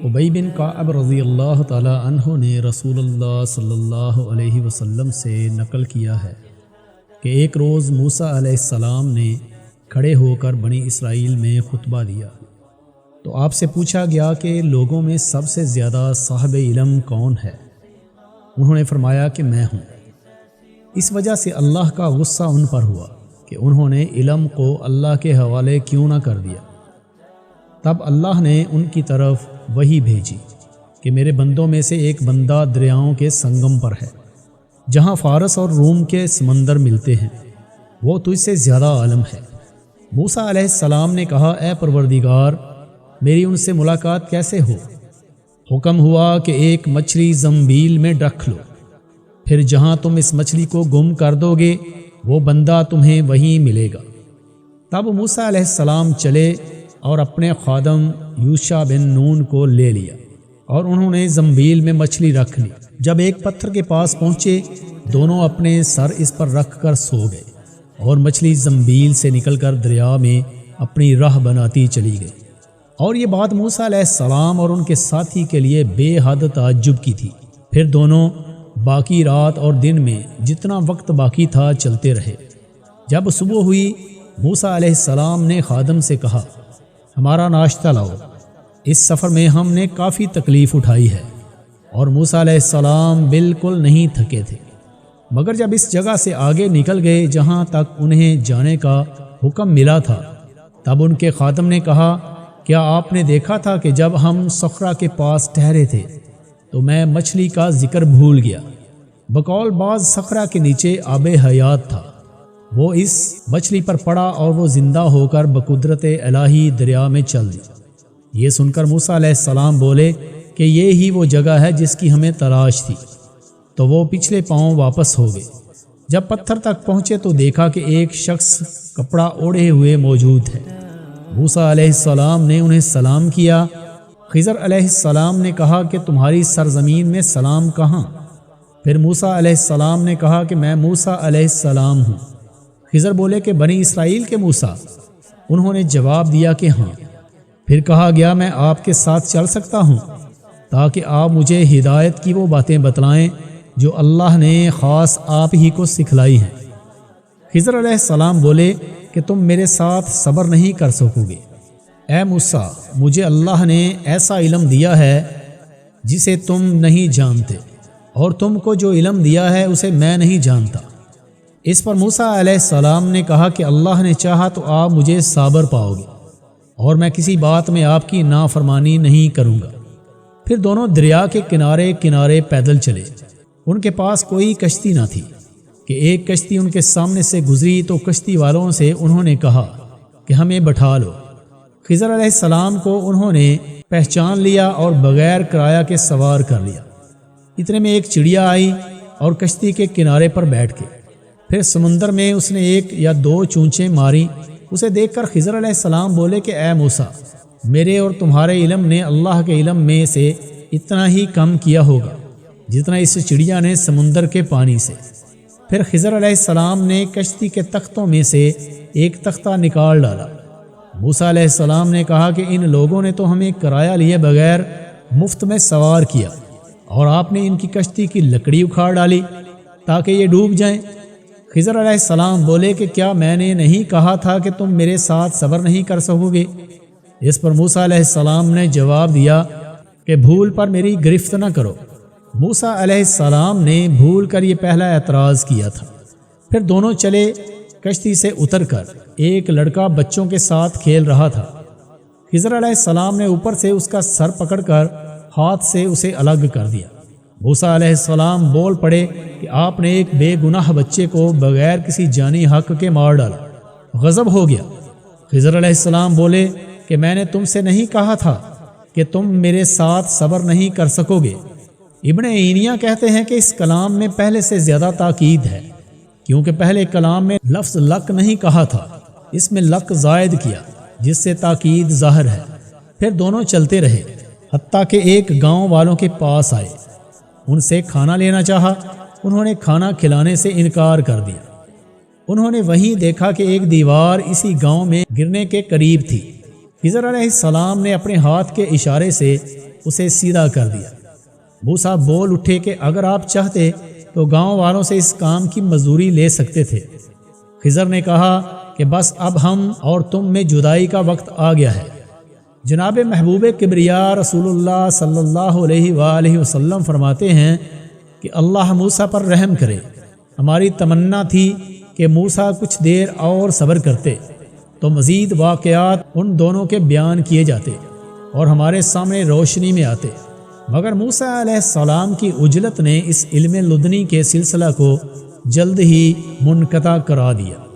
ابی بن کعب رضی اللہ تعالی عنہ نے رسول اللہ صلی اللہ علیہ وسلم سے نقل کیا ہے کہ ایک روز موسیٰ علیہ السلام نے کھڑے ہو کر بنی اسرائیل میں خطبہ دیا تو آپ سے پوچھا گیا کہ لوگوں میں سب سے زیادہ صاحب علم کون ہے؟ انہوں نے فرمایا کہ میں ہوں۔ اس وجہ سے اللہ کا غصہ ان پر ہوا کہ انہوں نے علم کو اللہ کے حوالے کیوں نہ کر دیا۔ تب اللہ نے ان کی طرف وحی بھیجی کہ میرے بندوں میں سے ایک بندہ دریاؤں کے سنگم پر ہے جہاں فارس اور روم کے سمندر ملتے ہیں، وہ تجھ سے زیادہ عالم ہے۔ موسیٰ علیہ السلام نے کہا اے پروردگار، میری ان سے ملاقات کیسے ہو؟ حکم ہوا کہ ایک مچھلی زنبیل میں رکھ لو، پھر جہاں تم اس مچھلی کو گم کر دو گے وہ بندہ تمہیں وہیں ملے گا۔ تب موسیٰ علیہ السلام چلے اور اپنے خادم یوشع بن نون کو لے لیا اور انہوں نے زنبیل میں مچھلی رکھ لی۔ جب ایک پتھر کے پاس پہنچے دونوں اپنے سر اس پر رکھ کر سو گئے اور مچھلی زنبیل سے نکل کر دریا میں اپنی راہ بناتی چلی گئی۔ اور یہ بات موسیٰ علیہ السلام اور ان کے ساتھی کے لیے بے حد تعجب کی تھی۔ پھر دونوں باقی رات اور دن میں جتنا وقت باقی تھا چلتے رہے۔ جب صبح ہوئی موسیٰ علیہ السلام نے خادم سے کہا ہمارا ناشتہ لاؤ، اس سفر میں ہم نے کافی تکلیف اٹھائی ہے۔ اور موسیٰ علیہ السلام بالکل نہیں تھکے تھے، مگر جب اس جگہ سے آگے نکل گئے جہاں تک انہیں جانے کا حکم ملا تھا تب ان کے خادم نے کہا کیا آپ نے دیکھا تھا کہ جب ہم صخرہ کے پاس ٹھہرے تھے تو میں مچھلی کا ذکر بھول گیا؟ بقول بعض صخرہ کے نیچے آب حیات تھا، وہ اس مچھلی پر پڑا اور وہ زندہ ہو کر بقدرت الہی دریا میں چل دی۔ یہ سن کر موسیٰ علیہ السلام بولے کہ یہ ہی وہ جگہ ہے جس کی ہمیں تلاش تھی، تو وہ پچھلے پاؤں واپس ہو گئے۔ جب پتھر تک پہنچے تو دیکھا کہ ایک شخص کپڑا اوڑھے ہوئے موجود ہے۔ موسیٰ علیہ السلام نے انہیں سلام کیا۔ خضر علیہ السلام نے کہا کہ تمہاری سرزمین میں سلام کہاں؟ پھر موسیٰ علیہ السلام نے کہا کہ میں موسیٰ علیہ السلام ہوں۔ خضر بولے کہ بنی اسرائیل کے موسیٰ؟ انہوں نے جواب دیا کہ ہاں۔ پھر کہا گیا میں آپ کے ساتھ چل سکتا ہوں تاکہ آپ مجھے ہدایت کی وہ باتیں بتلائیں جو اللہ نے خاص آپ ہی کو سکھلائی ہیں۔ خضر علیہ السلام بولے کہ تم میرے ساتھ صبر نہیں کر سکو گے۔ اے موسیٰ، مجھے اللہ نے ایسا علم دیا ہے جسے تم نہیں جانتے، اور تم کو جو علم دیا ہے اسے میں نہیں جانتا۔ اس پر موسیٰ علیہ السلام نے کہا کہ اللہ نے چاہا تو آپ مجھے صابر پاؤ گے اور میں کسی بات میں آپ کی نافرمانی نہیں کروں گا۔ پھر دونوں دریا کے کنارے کنارے پیدل چلے۔ ان کے پاس کوئی کشتی نہ تھی کہ ایک کشتی ان کے سامنے سے گزری تو کشتی والوں سے انہوں نے کہا کہ ہمیں بٹھا لو۔ خضر علیہ السلام کو انہوں نے پہچان لیا اور بغیر کرایہ کے سوار کر لیا۔ اتنے میں ایک چڑیا آئی اور کشتی کے کنارے پر بیٹھ گئی۔ پھر سمندر میں اس نے ایک یا دو چونچیں ماری۔ اسے دیکھ کر خضر علیہ السلام بولے کہ اے موسیٰ، میرے اور تمہارے علم نے اللہ کے علم میں سے اتنا ہی کم کیا ہوگا جتنا اس چڑیا نے سمندر کے پانی سے۔ پھر خضر علیہ السلام نے کشتی کے تختوں میں سے ایک تختہ نکال ڈالا۔ موسیٰ علیہ السلام نے کہا کہ ان لوگوں نے تو ہمیں کرایہ لیے بغیر مفت میں سوار کیا اور آپ نے ان کی کشتی کی لکڑی اکھاڑ ڈالی تاکہ یہ ڈوب جائیں۔ خضر علیہ السلام بولے کہ کیا میں نے نہیں کہا تھا کہ تم میرے ساتھ صبر نہیں کر سکو گے؟ اس پر موسیٰ علیہ السلام نے جواب دیا کہ بھول پر میری گرفت نہ کرو۔ موسیٰ علیہ السلام نے بھول کر یہ پہلا اعتراض کیا تھا۔ پھر دونوں چلے۔ کشتی سے اتر کر ایک لڑکا بچوں کے ساتھ کھیل رہا تھا۔ خضر علیہ السلام نے اوپر سے اس کا سر پکڑ کر ہاتھ سے اسے الگ کر دیا۔ موسیٰ علیہ السلام بول پڑے کہ آپ نے ایک بے گناہ بچے کو بغیر کسی جانی حق کے مار ڈالا، غضب ہو گیا۔ خضر علیہ السلام بولے کہ میں نے تم سے نہیں کہا تھا کہ تم میرے ساتھ صبر نہیں کر سکو گے؟ ابن عینیہ کہتے ہیں کہ اس کلام میں پہلے سے زیادہ تاکید ہے، کیونکہ پہلے کلام میں لفظ لک نہیں کہا تھا، اس میں لک زائد کیا جس سے تاکید ظاہر ہے۔ پھر دونوں چلتے رہے حتیٰ کہ ایک گاؤں والوں کے پاس آئے۔ ان سے کھانا لینا چاہا، انہوں نے کھانا کھلانے سے انکار کر دیا۔ انہوں نے وہیں دیکھا کہ ایک دیوار اسی گاؤں میں گرنے کے قریب تھی۔ خضر علیہ السلام نے اپنے ہاتھ کے اشارے سے اسے سیدھا کر دیا۔ موسیٰ بول اٹھے کہ اگر آپ چاہتے تو گاؤں والوں سے اس کام کی مزدوری لے سکتے تھے۔ خضر نے کہا کہ بس اب ہم اور تم میں جدائی کا وقت آ گیا ہے۔ جناب محبوب کبریا رسول اللہ صلی اللہ علیہ وآلہ وسلم فرماتے ہیں کہ اللہ موسیٰ پر رحم کرے۔ ہماری تمنا تھی کہ موسیٰ کچھ دیر اور صبر کرتے تو مزید واقعات ان دونوں کے بیان کیے جاتے اور ہمارے سامنے روشنی میں آتے، مگر موسیٰ علیہ السلام کی عجلت نے اس علم لدنی کے سلسلہ کو جلد ہی منقطع کرا دیا۔